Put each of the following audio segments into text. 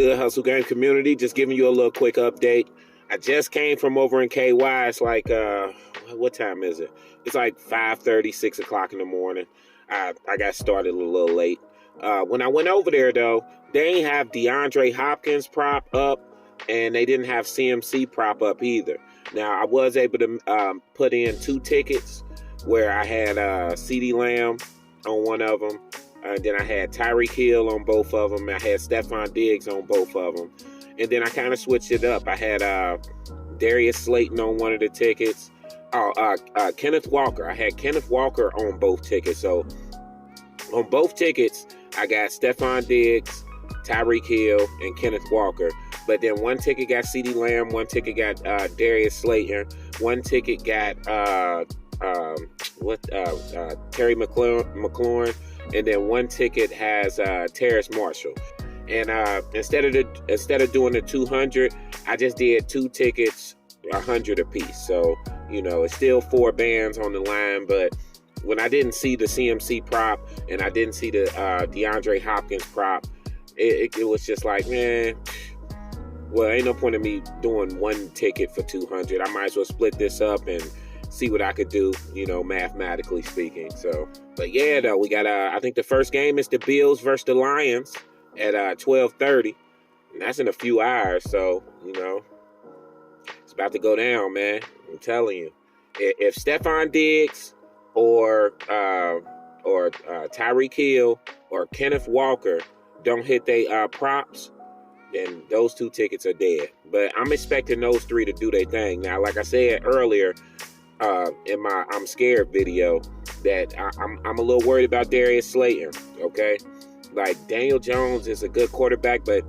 good, Hustle Game community? Just giving you a little quick update. I just came from over in KY. It's like, what time is it? It's like 5:30, 6 o'clock in the morning. I got started a little late. When I went over there, though, they ain't have DeAndre Hopkins prop up, and they didn't have CMC prop up either. Now, I was able to put in 2 tickets where I had CeeDee Lamb on one of them. And then I had Tyreek Hill on both of them. I had Stephon Diggs on both of them. And then I kind of switched it up. I had Darius Slayton on one of the tickets. Kenneth Walker. I had Kenneth Walker on both tickets. So on both tickets, I got Stephon Diggs, Tyreek Hill, and Kenneth Walker. But then one ticket got CeeDee Lamb. One ticket got Darius Slayton. One ticket got Terry McLaurin. And then one ticket has Terrace Marshall. And instead of doing the 200, I just did 2 tickets, 100 apiece. So, it's still 4 bands on the line. But when I didn't see the CMC prop and I didn't see the DeAndre Hopkins prop, it was just like, man, well, ain't no point in me doing 1 ticket for 200. I might as well split this up and see what I could do, mathematically speaking. So, but yeah, though, we got, I think the first game is the Bills versus the Lions at 12:30, and that's in a few hours. So, it's about to go down, man. I'm telling you. If Stephon Diggs or Tyreek Hill or Kenneth Walker don't hit their props, then those 2 tickets are dead. But I'm expecting those 3 to do their thing. Now, like I said earlier, in my I'm scared video, that I'm a little worried about Darius Slayton. Okay, like Daniel Jones is a good quarterback, but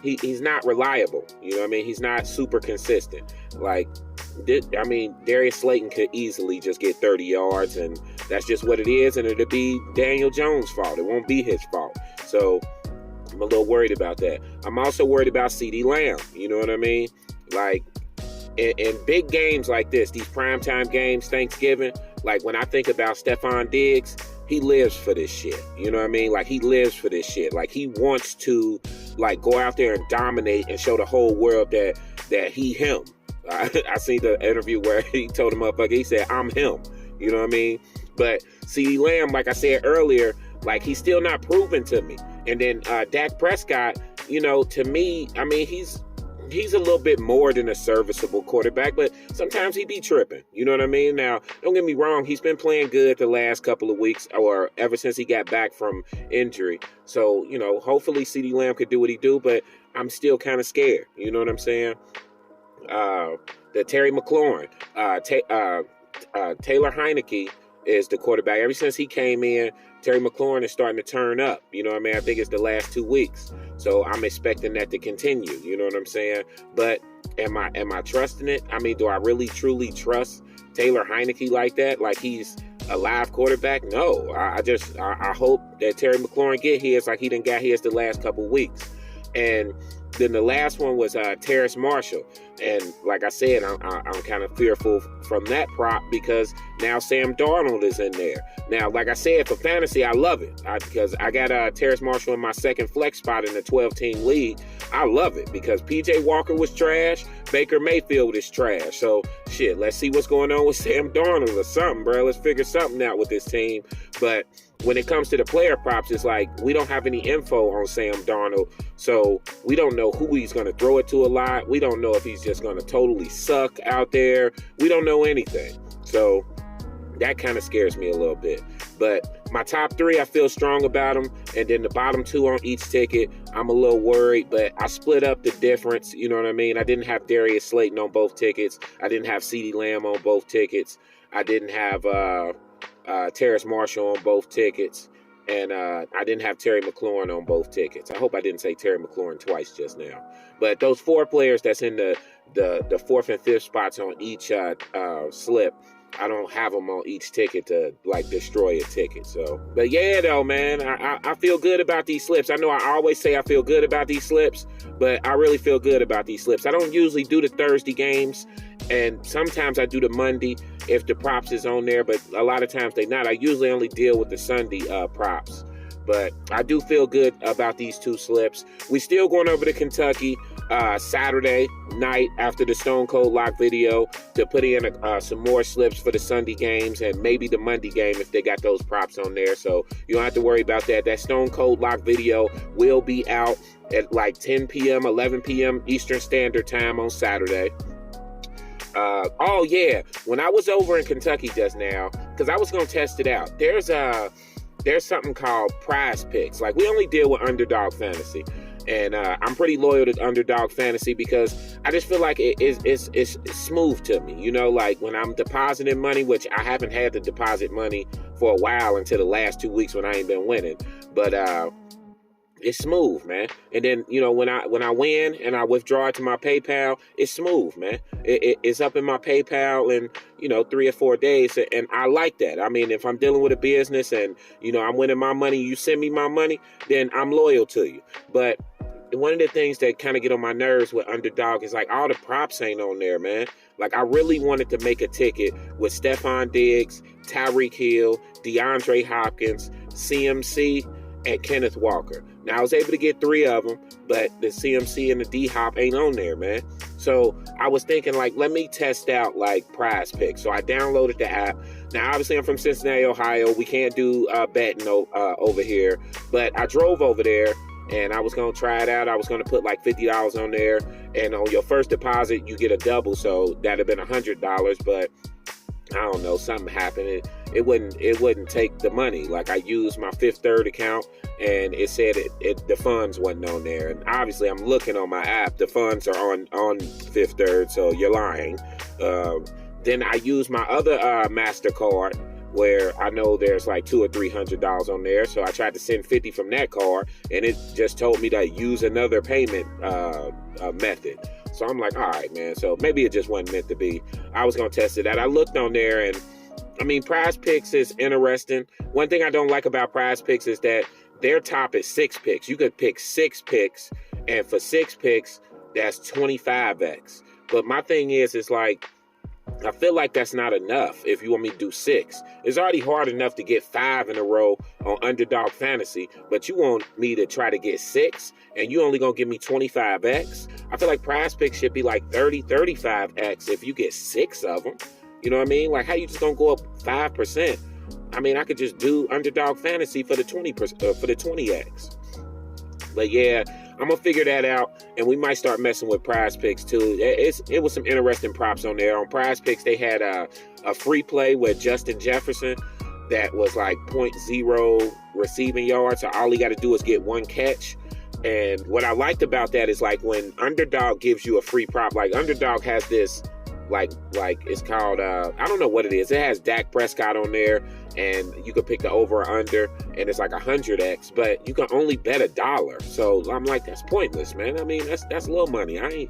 he's not reliable. He's not super consistent. Darius Slayton could easily just get 30 yards, and that's just what it is, and it'll be Daniel Jones' fault. It won't be his fault. So I'm a little worried about that. I'm also worried about CeeDee Lamb. You know what I mean? Like, in big games like this, these primetime games, Thanksgiving, like when I think about Stephon Diggs, he lives for this shit. You know what I mean? Like, he lives for this shit. Like, he wants to, go out there and dominate and show the whole world that he him. I seen the interview where he told him up, he said, I'm him. You know what I mean? But CeeDee Lamb, like I said earlier, he's still not proven to me. And then Dak Prescott, to me, he's a little bit more than a serviceable quarterback, but sometimes he be tripping. You know what I mean? Now, don't get me wrong. He's been playing good the last couple of weeks, or ever since he got back from injury. So, hopefully CeeDee Lamb could do what he do, but I'm still kind of scared. You know what I'm saying? The Terry McLaurin, Taylor Heineke is the quarterback. Ever since he came in, Terry McLaurin is starting to turn up. You know what I mean? I think it's the last 2 weeks. So I'm expecting that to continue. You know what I'm saying? But am I trusting it? Do I really truly trust Taylor Heineke like that? Like he's a live quarterback? No. I hope that Terry McLaurin get his like he done got his the last couple weeks. And then the last one was Terrace Marshall. And like I said, I'm kind of fearful from that prop because now Sam Darnold is in there. Now, like I said, for fantasy, I love it because I got Terrace Marshall in my second flex spot in the 12-team league. I love it because P.J. Walker was trash. Baker Mayfield is trash. So, shit, let's see what's going on with Sam Darnold or something, bro. Let's figure something out with this team. But when it comes to the player props, it's like we don't have any info on Sam Darnold. So we don't know who he's going to throw it to a lot. We don't know if he's just going to totally suck out there. We don't know anything. So that kind of scares me a little bit. But my top 3, I feel strong about them. And then the bottom 2 on each ticket, I'm a little worried. But I split up the difference. You know what I mean? I didn't have Darius Slayton on both tickets. I didn't have CeeDee Lamb on both tickets. I didn't have Terrace Marshall on both tickets. And I didn't have Terry McLaurin on both tickets. I hope I didn't say Terry McLaurin twice just now. But those 4 players that's in the 4th and 5th spots on each slip, I don't have them on each ticket to destroy a ticket. So, but yeah, though, man, I feel good about these slips. I know I always say I feel good about these slips, but I really feel good about these slips. I don't usually do the Thursday games, and sometimes I do the Monday if the props is on there, but a lot of times they not. I usually only deal with the Sunday props. But I do feel good about these 2 slips. We still going over to Kentucky Saturday night after the Stone Cold Lock video to put in some more slips for the Sunday games and maybe the Monday game if they got those props on there. So you don't have to worry about that. That Stone Cold Lock video will be out at like 10 p.m., 11 p.m. Eastern Standard Time on Saturday. Oh yeah, when I was over in Kentucky just now, because I was going to test it out, there's something called Prize Picks. Like, we only deal with Underdog Fantasy. And I'm pretty loyal to Underdog Fantasy because I just feel like it's smooth to me. You know, like when I'm depositing money, which I haven't had to deposit money for a while until the last 2 weeks when I ain't been winning. But it's smooth, man. And then, you know, when I win and I withdraw it to my PayPal, it's smooth, man. It's up in my PayPal in, you know, 3 or 4 days. And I like that. I mean, if I'm dealing with a business and, you know, I'm winning my money, you send me my money, then I'm loyal to you. But one of the things that kind of get on my nerves with Underdog is like all the props ain't on there, man. Like, I really wanted to make a ticket with Stephon Diggs, Tyreek Hill, DeAndre Hopkins, CMC, and Kenneth Walker. Now, I was able to get 3 of them, but the CMC and the D-Hop ain't on there, man. So I was thinking, like, let me test out, like, Prize Picks. So I downloaded the app. Now, obviously, I'm from Cincinnati, Ohio. We can't do betting over here. But I drove over there, and I was going to try it out. I was going to put, like, $50 on there. And on your first deposit, you get a double. So that would have been $100. But I don't know, something happened. It wouldn't take the money. Like, I used my Fifth Third account and it said the funds wasn't on there. And obviously I'm looking on my app, the funds are on Fifth Third, so you're lying. Then I used my other MasterCard where I know there's like $200 or $300 on there. So I tried to send 50 from that card and it just told me to use another payment method. So I'm like, all right, man. So maybe it just wasn't meant to be. I was going to test it out. I looked on there and, I mean, Prize Picks is interesting. One thing I don't like about Prize Picks is that their top is 6 picks. You could pick 6 picks, and for 6 picks, that's 25x. But my thing is like, I feel like that's not enough if you want me to do 6. It's already hard enough to get 5 in a row on Underdog Fantasy, but you want me to try to get 6, and you only going to give me 25x? I feel like Prize Picks should be like 30, 35x if you get 6 of them. You know what I mean? Like, how you just going to go up 5%? I mean, I could just do Underdog Fantasy for the 20x. But yeah, I'm going to figure that out, and we might start messing with Prize Picks too. It was some interesting props on there. On Prize Picks, they had a free play with Justin Jefferson that was like 0.0 receiving yards, so all he got to do is get 1 catch. And what I liked about that is, like, when Underdog gives you a free prop, like Underdog has this, like it's called, I don't know what it is. It has Dak Prescott on there, and you can pick the over or under, and it's like 100x, but you can only bet $1. So I'm like, that's pointless, man. I mean, that's little money. I'm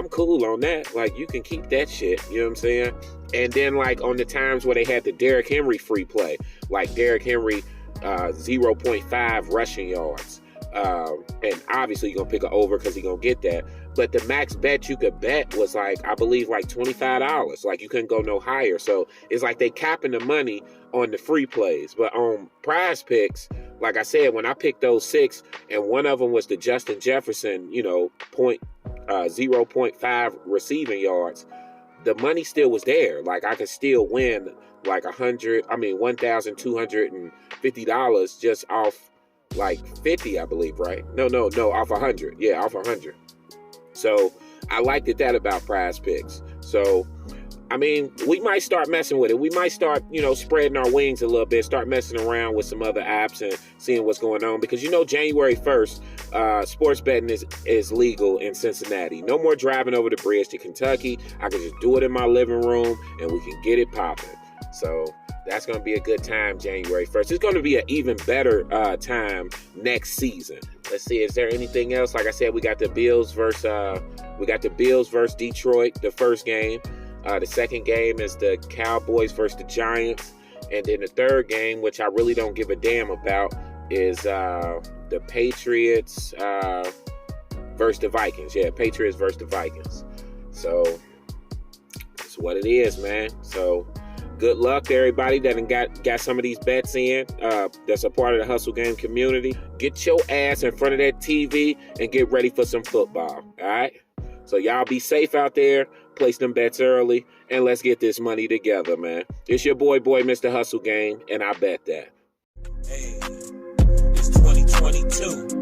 cool on that. Like, you can keep that shit. You know what I'm saying? And then, like, on the times where they had the Derrick Henry free play, like Derrick Henry 0.5 rushing yards. And obviously you're going to pick an over because you're going to get that. But the max bet you could bet was like, I believe like $25. Like, you couldn't go no higher. So it's like they capping the money on the free plays. But on Prize Picks, like I said, when I picked those 6 and one of them was the Justin Jefferson, you know, 0.5 receiving yards, the money still was there. Like, I could still win like $1,250 just off like 50, I believe, right? No, off 100. Yeah, off 100. So I liked that about Prize Picks. So, I mean, we might start messing with it. We might start, you know, spreading our wings a little bit, start messing around with some other apps and seeing what's going on. Because, you know, January 1st, sports betting is legal in Cincinnati. No more driving over the bridge to Kentucky. I can just do it in my living room and we can get it popping. So that's going to be a good time, January 1st. It's going to be an even better time next season. Let's see, is there anything else? Like I said, we got the Bills versus Detroit, the first game. The second game is the Cowboys versus the Giants. And then the third game, which I really don't give a damn about, is the Patriots versus the Vikings. Yeah, Patriots versus the Vikings. So that's what it is, man. So Good luck to everybody that got some of these bets in. That's a part of the Hustle Game community. Get your ass in front of that TV and get ready for some football. All right. So y'all be safe out there. Place them bets early, and let's get this money together, man. It's your boy, Mr. Hustle Game, and I bet that. Hey, it's 2022.